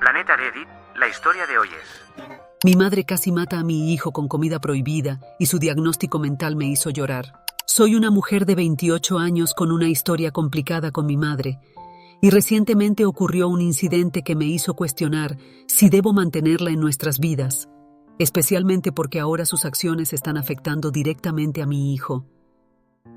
Planeta Reddit, la historia de hoy es... Mi madre casi mata a mi hijo con comida prohibida y su diagnóstico mental me hizo llorar. Soy una mujer de 28 años con una historia complicada con mi madre y recientemente ocurrió un incidente que me hizo cuestionar si debo mantenerla en nuestras vidas, especialmente porque ahora sus acciones están afectando directamente a mi hijo.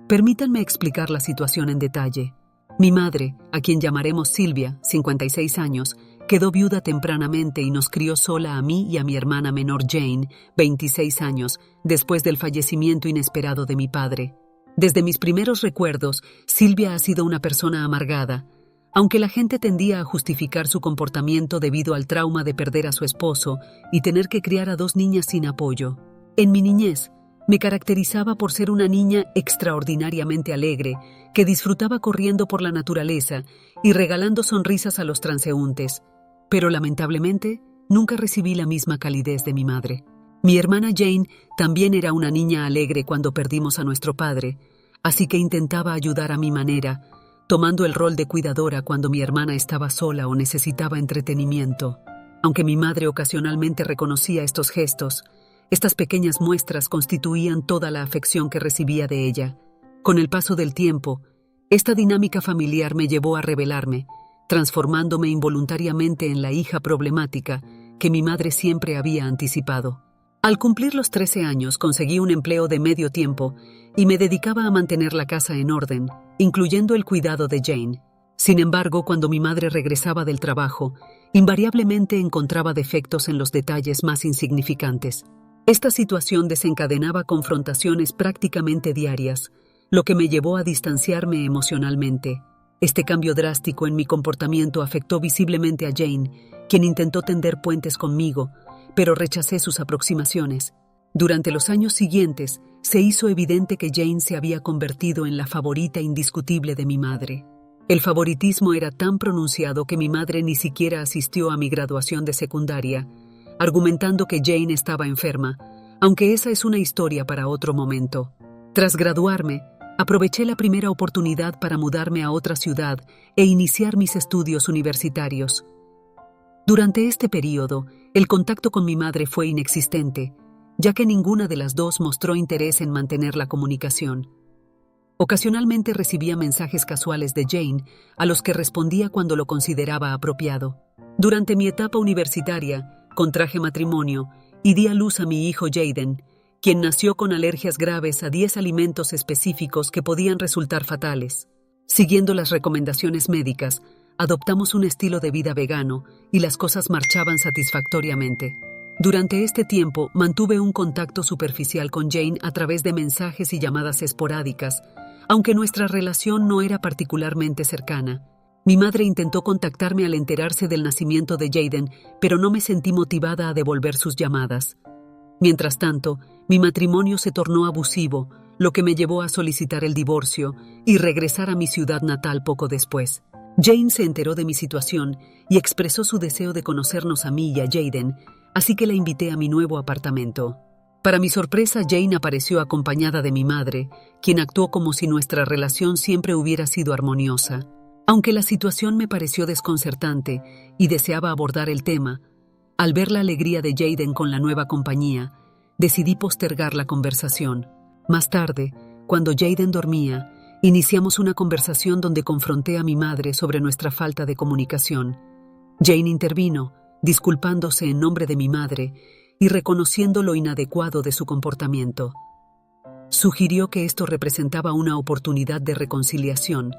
Permítanme explicar la situación en detalle. Mi madre, a quien llamaremos Silvia, 56 años, quedó viuda tempranamente y nos crió sola a mí y a mi hermana menor Jane, 26 años, después del fallecimiento inesperado de mi padre. Desde mis primeros recuerdos, Silvia ha sido una persona amargada, aunque la gente tendía a justificar su comportamiento debido al trauma de perder a su esposo y tener que criar a 2 niñas sin apoyo. En mi niñez, me caracterizaba por ser una niña extraordinariamente alegre, que disfrutaba corriendo por la naturaleza y regalando sonrisas a los transeúntes. Pero lamentablemente, nunca recibí la misma calidez de mi madre. Mi hermana Jane también era una niña alegre cuando perdimos a nuestro padre, así que intentaba ayudar a mi manera, tomando el rol de cuidadora cuando mi hermana estaba sola o necesitaba entretenimiento. Aunque mi madre ocasionalmente reconocía estos gestos, estas pequeñas muestras constituían toda la afección que recibía de ella. Con el paso del tiempo, esta dinámica familiar me llevó a rebelarme, transformándome involuntariamente en la hija problemática que mi madre siempre había anticipado. Al cumplir los 13 años conseguí un empleo de medio tiempo y me dedicaba a mantener la casa en orden, incluyendo el cuidado de Jane. Sin embargo, cuando mi madre regresaba del trabajo, invariablemente encontraba defectos en los detalles más insignificantes. Esta situación desencadenaba confrontaciones prácticamente diarias, lo que me llevó a distanciarme emocionalmente. Este cambio drástico en mi comportamiento afectó visiblemente a Jane, quien intentó tender puentes conmigo, pero rechacé sus aproximaciones. Durante los años siguientes, se hizo evidente que Jane se había convertido en la favorita indiscutible de mi madre. El favoritismo era tan pronunciado que mi madre ni siquiera asistió a mi graduación de secundaria, argumentando que Jane estaba enferma, aunque esa es una historia para otro momento. Tras graduarme, aproveché la primera oportunidad para mudarme a otra ciudad e iniciar mis estudios universitarios. Durante este período, el contacto con mi madre fue inexistente, ya que ninguna de las dos mostró interés en mantener la comunicación. Ocasionalmente recibía mensajes casuales de Jane, a los que respondía cuando lo consideraba apropiado. Durante mi etapa universitaria, contraje matrimonio y di a luz a mi hijo Jaden, quien nació con alergias graves a 10 alimentos específicos que podían resultar fatales. Siguiendo las recomendaciones médicas, adoptamos un estilo de vida vegano y las cosas marchaban satisfactoriamente. Durante este tiempo mantuve un contacto superficial con Jane a través de mensajes y llamadas esporádicas, aunque nuestra relación no era particularmente cercana. Mi madre intentó contactarme al enterarse del nacimiento de Jaden, pero no me sentí motivada a devolver sus llamadas. Mientras tanto, mi matrimonio se tornó abusivo, lo que me llevó a solicitar el divorcio y regresar a mi ciudad natal poco después. Jane se enteró de mi situación y expresó su deseo de conocernos a mí y a Jaden, así que la invité a mi nuevo apartamento. Para mi sorpresa, Jane apareció acompañada de mi madre, quien actuó como si nuestra relación siempre hubiera sido armoniosa. Aunque la situación me pareció desconcertante y deseaba abordar el tema, al ver la alegría de Jaden con la nueva compañía, decidí postergar la conversación. Más tarde, cuando Jaden dormía, iniciamos una conversación donde confronté a mi madre sobre nuestra falta de comunicación. Jane intervino, disculpándose en nombre de mi madre y reconociendo lo inadecuado de su comportamiento. Sugirió que esto representaba una oportunidad de reconciliación,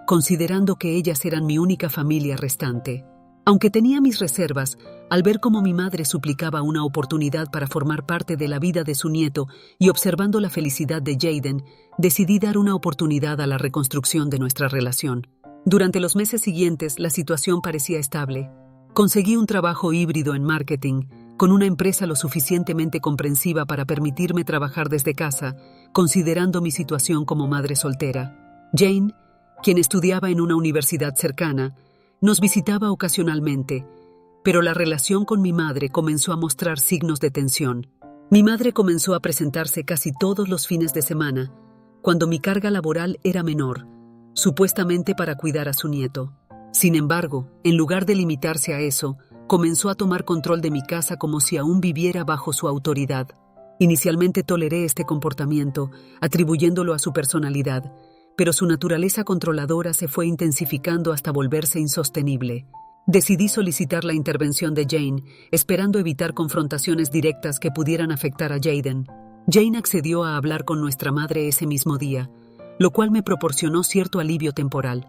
considerando que ellas eran mi única familia restante. Aunque tenía mis reservas, al ver cómo mi madre suplicaba una oportunidad para formar parte de la vida de su nieto y observando la felicidad de Jaden, decidí dar una oportunidad a la reconstrucción de nuestra relación. Durante los meses siguientes, la situación parecía estable. Conseguí un trabajo híbrido en marketing, con una empresa lo suficientemente comprensiva para permitirme trabajar desde casa, considerando mi situación como madre soltera. Jane, quien estudiaba en una universidad cercana, nos visitaba ocasionalmente, pero la relación con mi madre comenzó a mostrar signos de tensión. Mi madre comenzó a presentarse casi todos los fines de semana, cuando mi carga laboral era menor, supuestamente para cuidar a su nieto. Sin embargo, en lugar de limitarse a eso, comenzó a tomar control de mi casa como si aún viviera bajo su autoridad. Inicialmente toleré este comportamiento, atribuyéndolo a su personalidad, pero su naturaleza controladora se fue intensificando hasta volverse insostenible. Decidí solicitar la intervención de Jane, esperando evitar confrontaciones directas que pudieran afectar a Jaden. Jane accedió a hablar con nuestra madre ese mismo día, lo cual me proporcionó cierto alivio temporal.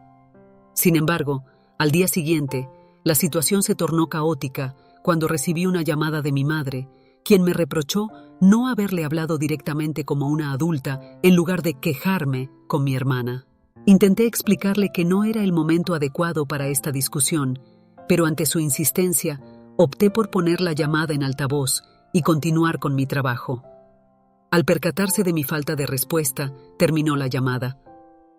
Sin embargo, al día siguiente, la situación se tornó caótica cuando recibí una llamada de mi madre, quien me reprochó no haberle hablado directamente como una adulta en lugar de quejarme con mi hermana. Intenté explicarle que no era el momento adecuado para esta discusión, pero ante su insistencia, opté por poner la llamada en altavoz y continuar con mi trabajo. Al percatarse de mi falta de respuesta, terminó la llamada.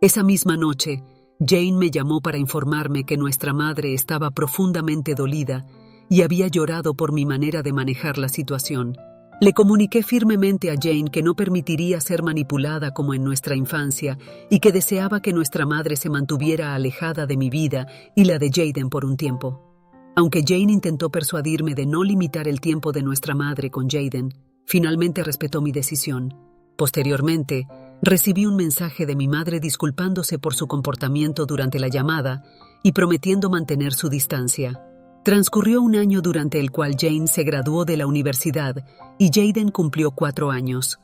Esa misma noche, Jane me llamó para informarme que nuestra madre estaba profundamente dolida y había llorado por mi manera de manejar la situación. Le comuniqué firmemente a Jane que no permitiría ser manipulada como en nuestra infancia y que deseaba que nuestra madre se mantuviera alejada de mi vida y la de Jaden por un tiempo. Aunque Jane intentó persuadirme de no limitar el tiempo de nuestra madre con Jaden, finalmente respetó mi decisión. Posteriormente, recibí un mensaje de mi madre disculpándose por su comportamiento durante la llamada y prometiendo mantener su distancia. Transcurrió un año durante el cual Jane se graduó de la universidad y Jaden cumplió 4 años.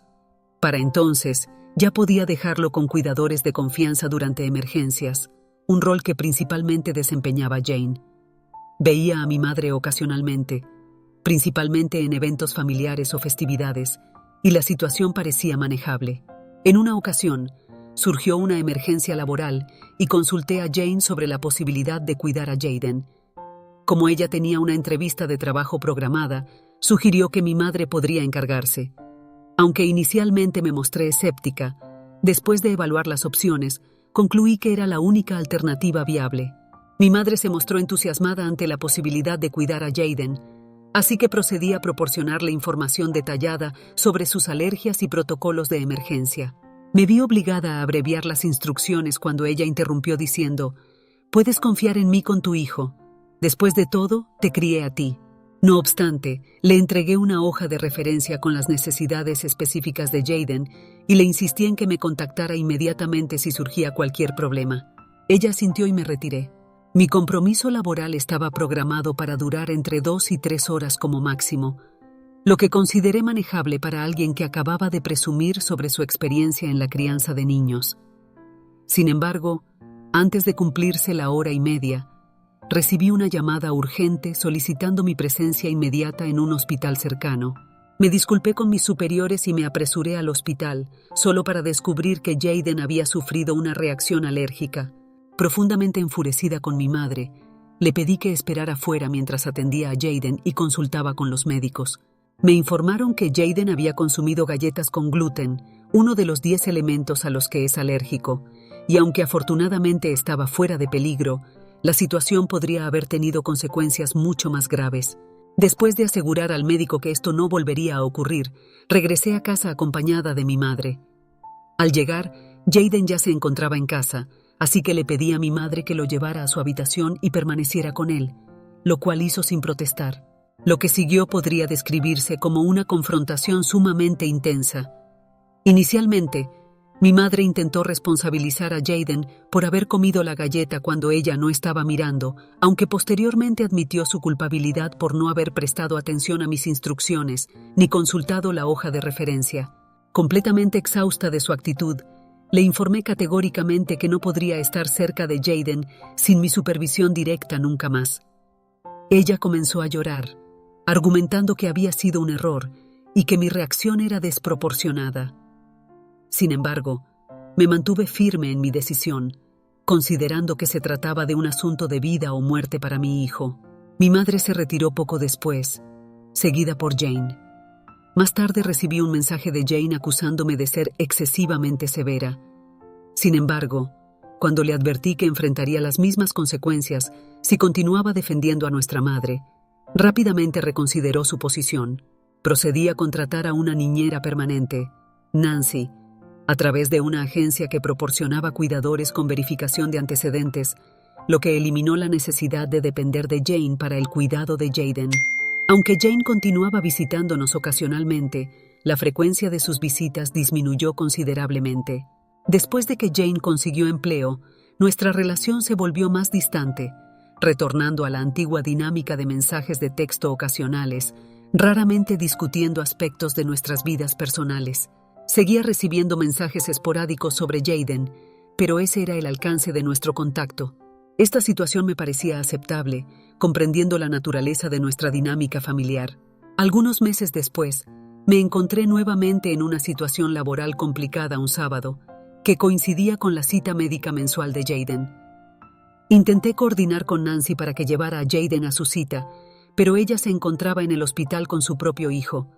Para entonces, ya podía dejarlo con cuidadores de confianza durante emergencias, un rol que principalmente desempeñaba Jane. Veía a mi madre ocasionalmente, principalmente en eventos familiares o festividades, y la situación parecía manejable. En una ocasión, surgió una emergencia laboral y consulté a Jane sobre la posibilidad de cuidar a Jaden. Como ella tenía una entrevista de trabajo programada, sugirió que mi madre podría encargarse. Aunque inicialmente me mostré escéptica, después de evaluar las opciones, concluí que era la única alternativa viable. Mi madre se mostró entusiasmada ante la posibilidad de cuidar a Jaden, así que procedí a proporcionarle información detallada sobre sus alergias y protocolos de emergencia. Me vi obligada a abreviar las instrucciones cuando ella interrumpió diciendo: «Puedes confiar en mí con tu hijo. Después de todo, te crié a ti». No obstante, le entregué una hoja de referencia con las necesidades específicas de Jaden y le insistí en que me contactara inmediatamente si surgía cualquier problema. Ella asintió y me retiré. Mi compromiso laboral estaba programado para durar entre 2 y 3 horas como máximo, lo que consideré manejable para alguien que acababa de presumir sobre su experiencia en la crianza de niños. Sin embargo, antes de cumplirse la hora y media, recibí una llamada urgente solicitando mi presencia inmediata en un hospital cercano. Me disculpé con mis superiores y me apresuré al hospital, solo para descubrir que Jaden había sufrido una reacción alérgica. Profundamente enfurecida con mi madre, le pedí que esperara fuera mientras atendía a Jaden y consultaba con los médicos. Me informaron que Jaden había consumido galletas con gluten, uno de los 10 elementos a los que es alérgico, y aunque afortunadamente estaba fuera de peligro, la situación podría haber tenido consecuencias mucho más graves. Después de asegurar al médico que esto no volvería a ocurrir, regresé a casa acompañada de mi madre. Al llegar, Jaden ya se encontraba en casa, así que le pedí a mi madre que lo llevara a su habitación y permaneciera con él, lo cual hizo sin protestar. Lo que siguió podría describirse como una confrontación sumamente intensa. Inicialmente, mi madre intentó responsabilizar a Jaden por haber comido la galleta cuando ella no estaba mirando, aunque posteriormente admitió su culpabilidad por no haber prestado atención a mis instrucciones ni consultado la hoja de referencia. Completamente exhausta de su actitud, le informé categóricamente que no podría estar cerca de Jaden sin mi supervisión directa nunca más. Ella comenzó a llorar, argumentando que había sido un error y que mi reacción era desproporcionada. Sin embargo, me mantuve firme en mi decisión, considerando que se trataba de un asunto de vida o muerte para mi hijo. Mi madre se retiró poco después, seguida por Jane. Más tarde recibí un mensaje de Jane acusándome de ser excesivamente severa. Sin embargo, cuando le advertí que enfrentaría las mismas consecuencias si continuaba defendiendo a nuestra madre, rápidamente reconsideró su posición. Procedí a contratar a una niñera permanente, Nancy, a través de una agencia que proporcionaba cuidadores con verificación de antecedentes, lo que eliminó la necesidad de depender de Jane para el cuidado de Jaden. Aunque Jane continuaba visitándonos ocasionalmente, la frecuencia de sus visitas disminuyó considerablemente. Después de que Jane consiguió empleo, nuestra relación se volvió más distante, retornando a la antigua dinámica de mensajes de texto ocasionales, raramente discutiendo aspectos de nuestras vidas personales. Seguía recibiendo mensajes esporádicos sobre Jaden, pero ese era el alcance de nuestro contacto. Esta situación me parecía aceptable, comprendiendo la naturaleza de nuestra dinámica familiar. Algunos meses después, me encontré nuevamente en una situación laboral complicada un sábado, que coincidía con la cita médica mensual de Jaden. Intenté coordinar con Nancy para que llevara a Jaden a su cita, pero ella se encontraba en el hospital con su propio hijo.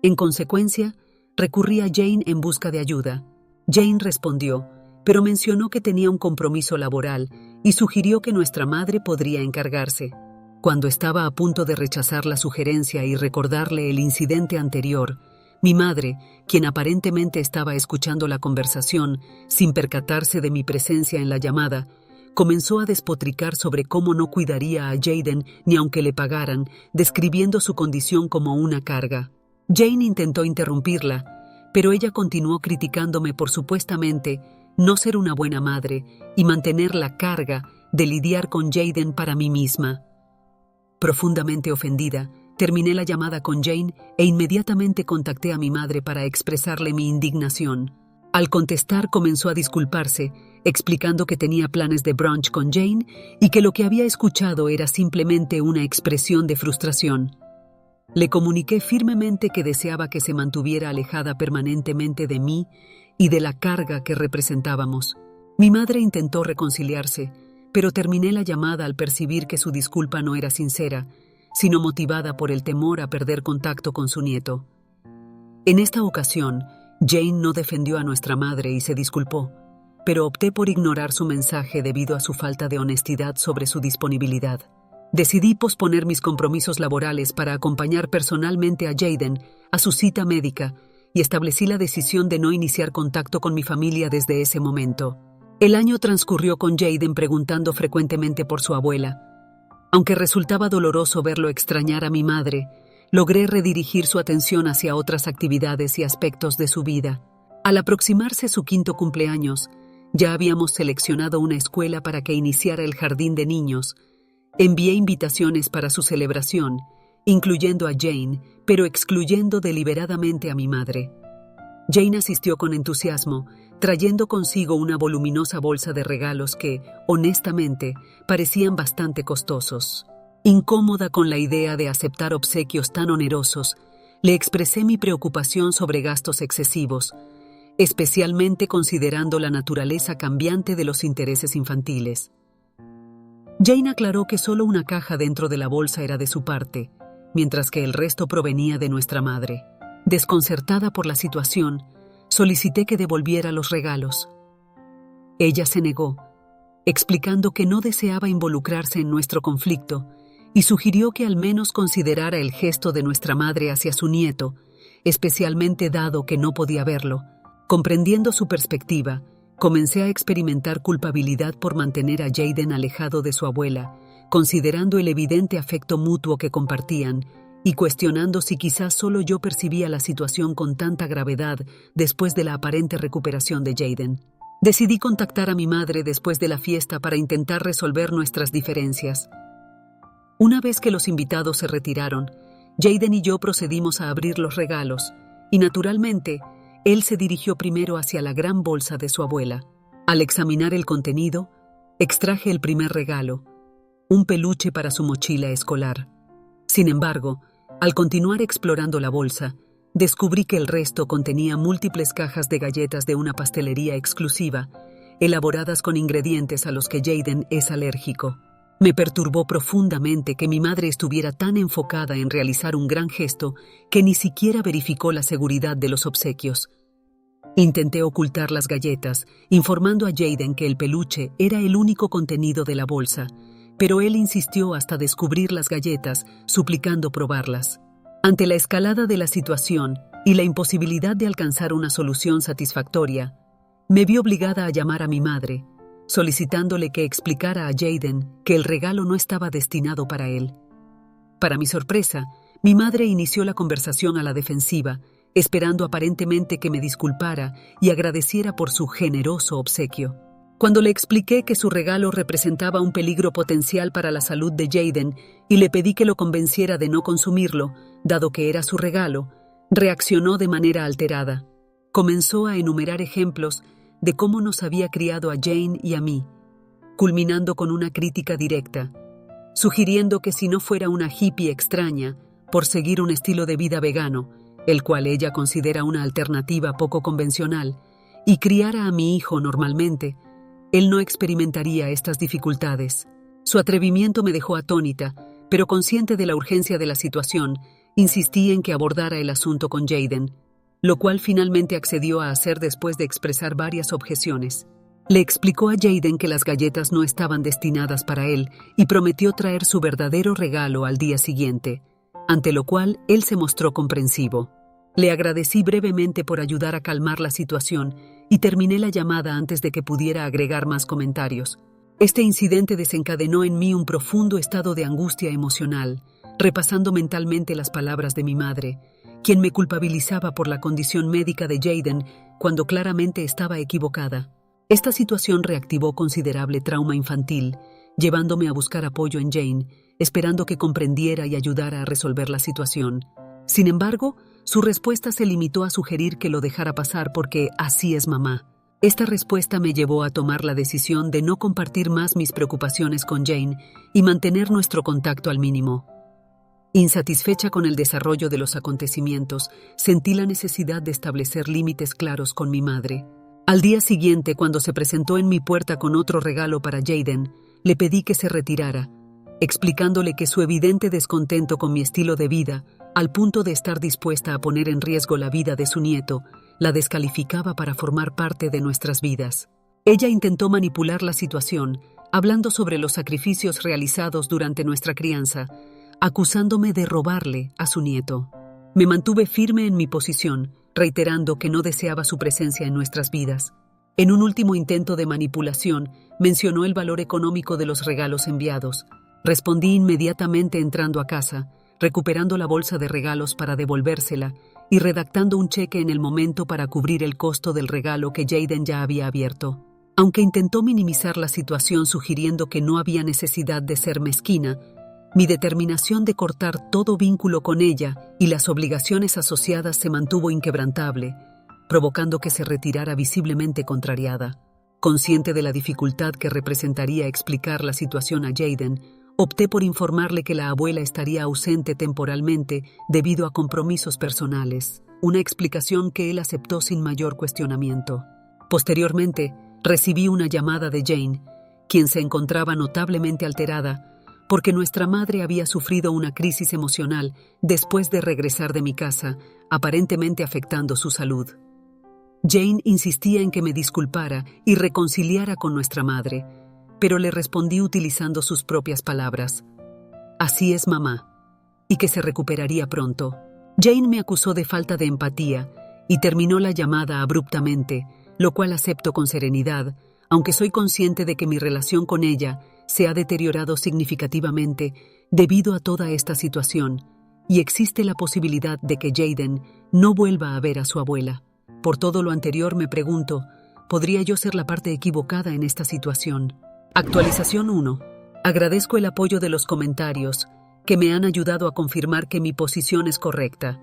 En consecuencia, recurrí a Jane en busca de ayuda. Jane respondió, pero mencionó que tenía un compromiso laboral y sugirió que nuestra madre podría encargarse. Cuando estaba a punto de rechazar la sugerencia y recordarle el incidente anterior, mi madre, quien aparentemente estaba escuchando la conversación sin percatarse de mi presencia en la llamada, comenzó a despotricar sobre cómo no cuidaría a Jaden ni aunque le pagaran, describiendo su condición como una carga. Jane intentó interrumpirla, pero ella continuó criticándome por supuestamente no ser una buena madre y mantener la carga de lidiar con Jaden para mí misma. Profundamente ofendida, terminé la llamada con Jane e inmediatamente contacté a mi madre para expresarle mi indignación. Al contestar comenzó a disculparse, explicando que tenía planes de brunch con Jane y que lo que había escuchado era simplemente una expresión de frustración. Le comuniqué firmemente que deseaba que se mantuviera alejada permanentemente de mí y de la carga que representábamos. Mi madre intentó reconciliarse, pero terminé la llamada al percibir que su disculpa no era sincera, sino motivada por el temor a perder contacto con su nieto. En esta ocasión, Jane no defendió a nuestra madre y se disculpó, pero opté por ignorar su mensaje debido a su falta de honestidad sobre su disponibilidad. Decidí posponer mis compromisos laborales para acompañar personalmente a Jaden a su cita médica y establecí la decisión de no iniciar contacto con mi familia desde ese momento. El año transcurrió con Jaden preguntando frecuentemente por su abuela. Aunque resultaba doloroso verlo extrañar a mi madre, logré redirigir su atención hacia otras actividades y aspectos de su vida. Al aproximarse su 5º cumpleaños, ya habíamos seleccionado una escuela para que iniciara el jardín de niños. Envié invitaciones para su celebración, incluyendo a Jane, pero excluyendo deliberadamente a mi madre. Jane asistió con entusiasmo, trayendo consigo una voluminosa bolsa de regalos que, honestamente, parecían bastante costosos. Incómoda con la idea de aceptar obsequios tan onerosos, le expresé mi preocupación sobre gastos excesivos, especialmente considerando la naturaleza cambiante de los intereses infantiles. Jane aclaró que solo una caja dentro de la bolsa era de su parte, mientras que el resto provenía de nuestra madre. Desconcertada por la situación, solicité que devolviera los regalos. Ella se negó, explicando que no deseaba involucrarse en nuestro conflicto y sugirió que al menos considerara el gesto de nuestra madre hacia su nieto, especialmente dado que no podía verlo. Comprendiendo su perspectiva, comencé a experimentar culpabilidad por mantener a Jaden alejado de su abuela, considerando el evidente afecto mutuo que compartían y cuestionando si quizás solo yo percibía la situación con tanta gravedad después de la aparente recuperación de Jaden. Decidí contactar a mi madre después de la fiesta para intentar resolver nuestras diferencias. Una vez que los invitados se retiraron, Jaden y yo procedimos a abrir los regalos y, naturalmente, él se dirigió primero hacia la gran bolsa de su abuela. Al examinar el contenido, extraje el primer regalo, un peluche para su mochila escolar. Sin embargo, al continuar explorando la bolsa, descubrí que el resto contenía múltiples cajas de galletas de una pastelería exclusiva, elaboradas con ingredientes a los que Jaden es alérgico. Me perturbó profundamente que mi madre estuviera tan enfocada en realizar un gran gesto que ni siquiera verificó la seguridad de los obsequios. Intenté ocultar las galletas, informando a Jaden que el peluche era el único contenido de la bolsa, pero él insistió hasta descubrir las galletas, suplicando probarlas. Ante la escalada de la situación y la imposibilidad de alcanzar una solución satisfactoria, me vi obligada a llamar a mi madre, solicitándole que explicara a Jaden que el regalo no estaba destinado para él. Para mi sorpresa, mi madre inició la conversación a la defensiva, esperando aparentemente que me disculpara y agradeciera por su generoso obsequio. Cuando le expliqué que su regalo representaba un peligro potencial para la salud de Jaden y le pedí que lo convenciera de no consumirlo, dado que era su regalo, reaccionó de manera alterada. Comenzó a enumerar ejemplos de cómo nos había criado a Jane y a mí, culminando con una crítica directa, sugiriendo que si no fuera una hippie extraña por seguir un estilo de vida vegano, el cual ella considera una alternativa poco convencional, y criara a mi hijo normalmente, él no experimentaría estas dificultades. Su atrevimiento me dejó atónita, pero consciente de la urgencia de la situación, insistí en que abordara el asunto con Jaden, lo cual finalmente accedió a hacer después de expresar varias objeciones. Le explicó a Jaden que las galletas no estaban destinadas para él y prometió traer su verdadero regalo al día siguiente, ante lo cual él se mostró comprensivo. Le agradecí brevemente por ayudar a calmar la situación y terminé la llamada antes de que pudiera agregar más comentarios. Este incidente desencadenó en mí un profundo estado de angustia emocional, repasando mentalmente las palabras de mi madre, quien me culpabilizaba por la condición médica de Jaden cuando claramente estaba equivocada. Esta situación reactivó considerable trauma infantil, llevándome a buscar apoyo en Jane, esperando que comprendiera y ayudara a resolver la situación. Sin embargo, su respuesta se limitó a sugerir que lo dejara pasar porque así es mamá. Esta respuesta me llevó a tomar la decisión de no compartir más mis preocupaciones con Jane y mantener nuestro contacto al mínimo. Insatisfecha con el desarrollo de los acontecimientos, sentí la necesidad de establecer límites claros con mi madre. Al día siguiente, cuando se presentó en mi puerta con otro regalo para Jaden, le pedí que se retirara, explicándole que su evidente descontento con mi estilo de vida, al punto de estar dispuesta a poner en riesgo la vida de su nieto, la descalificaba para formar parte de nuestras vidas. Ella intentó manipular la situación, hablando sobre los sacrificios realizados durante nuestra crianza, acusándome de robarle a su nieto. Me mantuve firme en mi posición, reiterando que no deseaba su presencia en nuestras vidas. En un último intento de manipulación, mencionó el valor económico de los regalos enviados. Respondí inmediatamente entrando a casa, recuperando la bolsa de regalos para devolvérsela y redactando un cheque en el momento para cubrir el costo del regalo que Jaden ya había abierto. Aunque intentó minimizar la situación sugiriendo que no había necesidad de ser mezquina, mi determinación de cortar todo vínculo con ella y las obligaciones asociadas se mantuvo inquebrantable, provocando que se retirara visiblemente contrariada. Consciente de la dificultad que representaría explicar la situación a Jaden, opté por informarle que la abuela estaría ausente temporalmente debido a compromisos personales, una explicación que él aceptó sin mayor cuestionamiento. Posteriormente, recibí una llamada de Jane, quien se encontraba notablemente alterada porque nuestra madre había sufrido una crisis emocional después de regresar de mi casa, aparentemente afectando su salud. Jane insistía en que me disculpara y reconciliara con nuestra madre, pero le respondí utilizando sus propias palabras. Así es, mamá, y que se recuperaría pronto. Jane me acusó de falta de empatía y terminó la llamada abruptamente, lo cual acepto con serenidad, aunque soy consciente de que mi relación con ella se ha deteriorado significativamente debido a toda esta situación, y existe la posibilidad de que Jaden no vuelva a ver a su abuela. Por todo lo anterior me pregunto, ¿podría yo ser la parte equivocada en esta situación? Actualización 1. Agradezco el apoyo de los comentarios, que me han ayudado a confirmar que mi posición es correcta.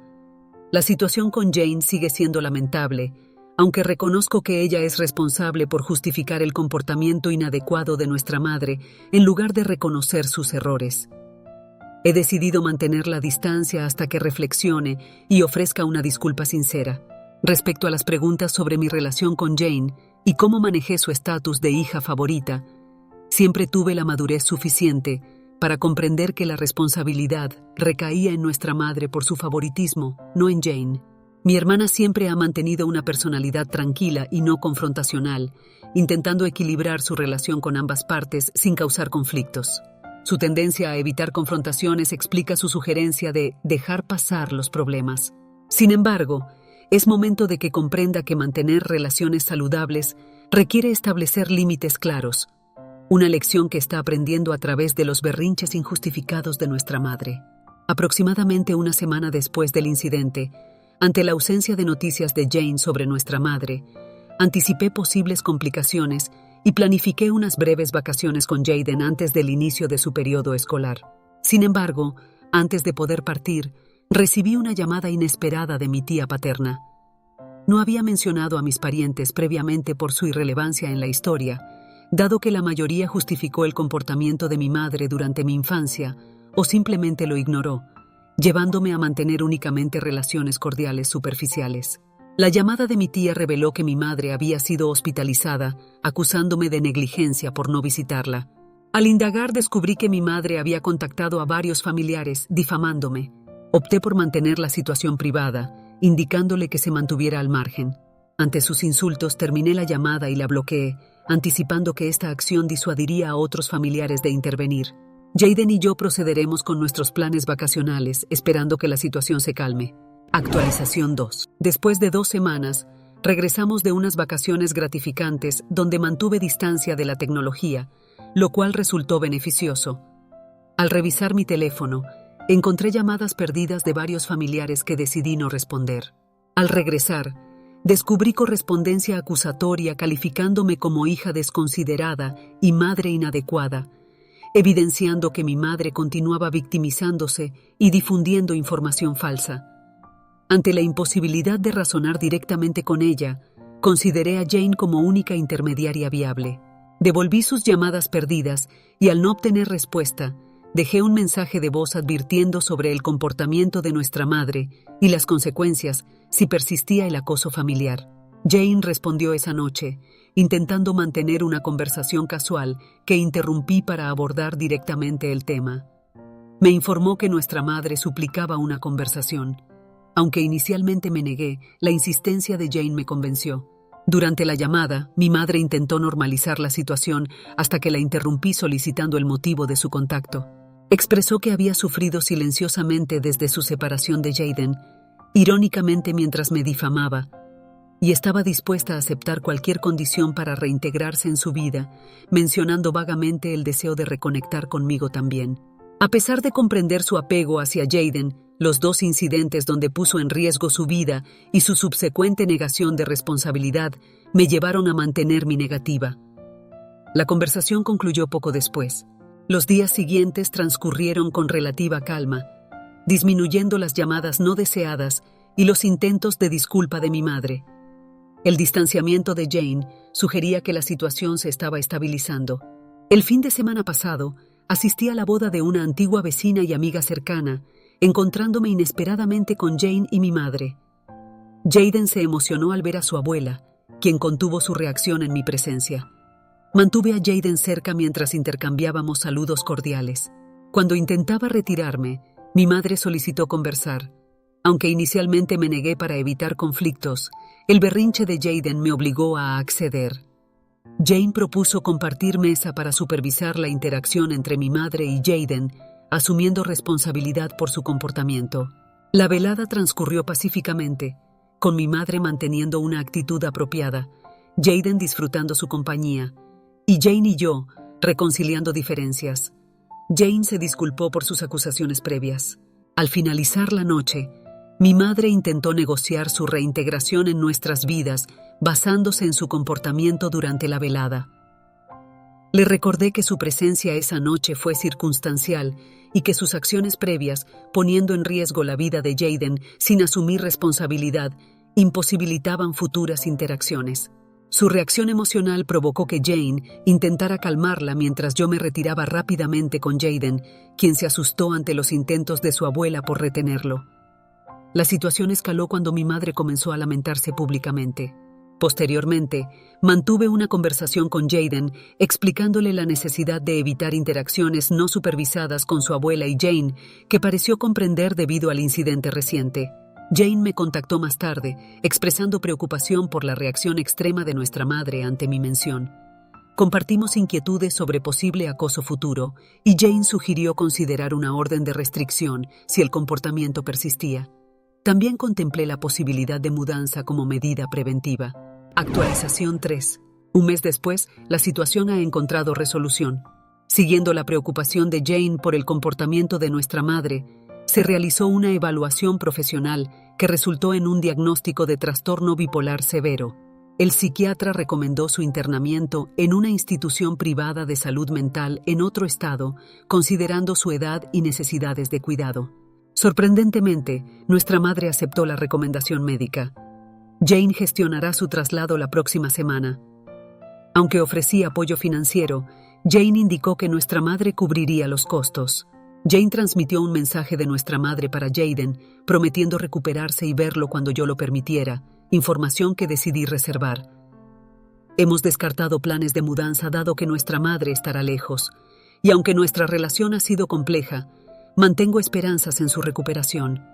La situación con Jane sigue siendo lamentable, aunque reconozco que ella es responsable por justificar el comportamiento inadecuado de nuestra madre en lugar de reconocer sus errores. He decidido mantener la distancia hasta que reflexione y ofrezca una disculpa sincera. Respecto a las preguntas sobre mi relación con Jane y cómo manejé su estatus de hija favorita, siempre tuve la madurez suficiente para comprender que la responsabilidad recaía en nuestra madre por su favoritismo, no en Jane. Mi hermana siempre ha mantenido una personalidad tranquila y no confrontacional, intentando equilibrar su relación con ambas partes sin causar conflictos. Su tendencia a evitar confrontaciones explica su sugerencia de dejar pasar los problemas. Sin embargo, es momento de que comprenda que mantener relaciones saludables requiere establecer límites claros, una lección que está aprendiendo a través de los berrinches injustificados de nuestra madre. Aproximadamente una semana después del incidente, ante la ausencia de noticias de Jane sobre nuestra madre, anticipé posibles complicaciones y planifiqué unas breves vacaciones con Jaden antes del inicio de su periodo escolar. Sin embargo, antes de poder partir, recibí una llamada inesperada de mi tía paterna. No había mencionado a mis parientes previamente por su irrelevancia en la historia, dado que la mayoría justificó el comportamiento de mi madre durante mi infancia o simplemente lo ignoró, llevándome a mantener únicamente relaciones cordiales superficiales. La llamada de mi tía reveló que mi madre había sido hospitalizada, acusándome de negligencia por no visitarla. Al indagar descubrí que mi madre había contactado a varios familiares, difamándome. Opté por mantener la situación privada, indicándole que se mantuviera al margen. Ante sus insultos terminé la llamada y la bloqueé, anticipando que esta acción disuadiría a otros familiares de intervenir. Jaden y yo procederemos con nuestros planes vacacionales, esperando que la situación se calme. Actualización 2. Después de 2 semanas, regresamos de unas vacaciones gratificantes donde mantuve distancia de la tecnología, lo cual resultó beneficioso. Al revisar mi teléfono, encontré llamadas perdidas de varios familiares que decidí no responder. Al regresar, descubrí correspondencia acusatoria calificándome como hija desconsiderada y madre inadecuada, evidenciando que mi madre continuaba victimizándose y difundiendo información falsa. Ante la imposibilidad de razonar directamente con ella, consideré a Jane como única intermediaria viable. Devolví sus llamadas perdidas y al no obtener respuesta, dejé un mensaje de voz advirtiendo sobre el comportamiento de nuestra madre y las consecuencias si persistía el acoso familiar. Jane respondió esa noche, intentando mantener una conversación casual que interrumpí para abordar directamente el tema. Me informó que nuestra madre suplicaba una conversación. Aunque inicialmente me negué, la insistencia de Jane me convenció. Durante la llamada, mi madre intentó normalizar la situación hasta que la interrumpí solicitando el motivo de su contacto. Expresó que había sufrido silenciosamente desde su separación de Jaden, irónicamente mientras me difamaba, y estaba dispuesta a aceptar cualquier condición para reintegrarse en su vida, mencionando vagamente el deseo de reconectar conmigo también. A pesar de comprender su apego hacia Jaden, los 2 incidentes donde puso en riesgo su vida y su subsecuente negación de responsabilidad me llevaron a mantener mi negativa. La conversación concluyó poco después. Los días siguientes transcurrieron con relativa calma, disminuyendo las llamadas no deseadas y los intentos de disculpa de mi madre. El distanciamiento de Jane sugería que la situación se estaba estabilizando. El fin de semana pasado, asistí a la boda de una antigua vecina y amiga cercana, encontrándome inesperadamente con Jane y mi madre. Jaden se emocionó al ver a su abuela, quien contuvo su reacción en mi presencia. Mantuve a Jaden cerca mientras intercambiábamos saludos cordiales. Cuando intentaba retirarme, mi madre solicitó conversar. Aunque inicialmente me negué para evitar conflictos, el berrinche de Jaden me obligó a acceder. Jane propuso compartir mesa para supervisar la interacción entre mi madre y Jaden, asumiendo responsabilidad por su comportamiento. La velada transcurrió pacíficamente, con mi madre manteniendo una actitud apropiada, Jaden disfrutando su compañía, y Jane y yo reconciliando diferencias. Jane se disculpó por sus acusaciones previas. Al finalizar la noche, mi madre intentó negociar su reintegración en nuestras vidas basándose en su comportamiento durante la velada. Le recordé que su presencia esa noche fue circunstancial y que sus acciones previas, poniendo en riesgo la vida de Jaden sin asumir responsabilidad, imposibilitaban futuras interacciones. Su reacción emocional provocó que Jane intentara calmarla mientras yo me retiraba rápidamente con Jaden, quien se asustó ante los intentos de su abuela por retenerlo. La situación escaló cuando mi madre comenzó a lamentarse públicamente. Posteriormente, mantuve una conversación con Jaden explicándole la necesidad de evitar interacciones no supervisadas con su abuela y Jane, que pareció comprender debido al incidente reciente. Jane me contactó más tarde, expresando preocupación por la reacción extrema de nuestra madre ante mi mención. Compartimos inquietudes sobre posible acoso futuro, y Jane sugirió considerar una orden de restricción si el comportamiento persistía. También contemplé la posibilidad de mudanza como medida preventiva. Actualización 3. Un mes después, la situación ha encontrado resolución. Siguiendo la preocupación de Jane por el comportamiento de nuestra madre, se realizó una evaluación profesional que resultó en un diagnóstico de trastorno bipolar severo. El psiquiatra recomendó su internamiento en una institución privada de salud mental en otro estado, considerando su edad y necesidades de cuidado. Sorprendentemente, nuestra madre aceptó la recomendación médica. Jane gestionará su traslado la próxima semana. Aunque ofrecía apoyo financiero, Jane indicó que nuestra madre cubriría los costos. Jane transmitió un mensaje de nuestra madre para Jaden, prometiendo recuperarse y verlo cuando yo lo permitiera, información que decidí reservar. Hemos descartado planes de mudanza dado que nuestra madre estará lejos, y aunque nuestra relación ha sido compleja, mantengo esperanzas en su recuperación.